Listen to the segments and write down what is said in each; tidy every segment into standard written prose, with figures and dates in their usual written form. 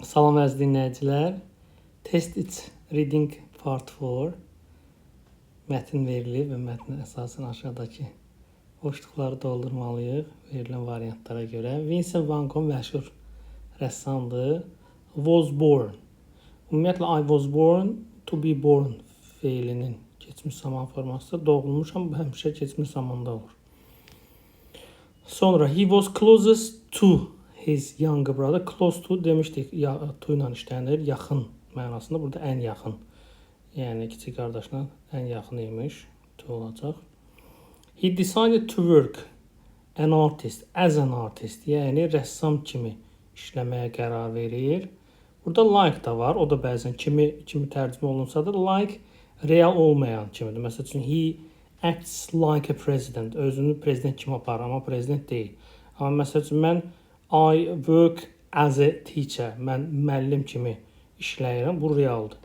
Salam əziz dinləyicilər. Test 3 Reading Part 4 mətn verilib və mətnin əsasən aşağıdakı boşluqları doldurmalıyıq verilən variantlara görə. Vincent van Gogh məşhur rəssamdır. Was born. Ümumiyyətlə I was born, to be born feilinin keçmiş zaman formasıdır. Doğulmuşam, bu həmişə keçmiş zamanda olur. Sonra he was closest to his younger brother. Close to demişdik, to ilə işlənir, yaxın mənasında. Burada ən yaxın. Yəni kiçik qardaşına ən yaxın imiş. To olacaq. He decided to work an artist, as an artist. Yəni rəssam kimi işləməyə qərar verir. Burada like da var. O da bəzən kimi tərcümə olunsa da like real olmayan kimidir. Məsəl üçün he acts like a president. Özünü prezident kimi aparır, amma prezident deyil. Amma məsəl üçün mən I work as a teacher. Mən müəllim kimi işləyirəm. Bu realdır.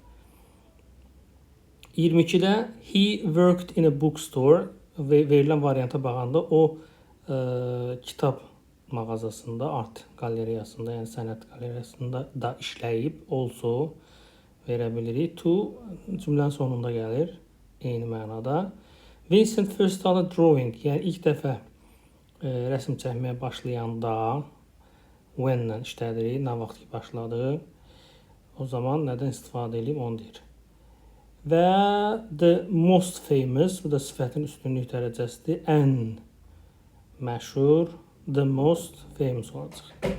22-də he worked in a bookstore. Verilən varianta baxanda o kitab mağazasında, art qalereyasında, yəni sənət qalereyasında da işləyib. Also verə bilirik. To cümlənin sonunda gəlir. Eyni mənada. Vincent first started drawing. Yəni ilk dəfə rəsm çəkməyə başlayanda when-lə işlədirik. Nə vaxt ki başladı. O zaman nədən istifadə edib onu deyir. Və the most famous, bu da sifətin üstünlük dərəcəsidir. Ən məşhur, the most famous olacaq.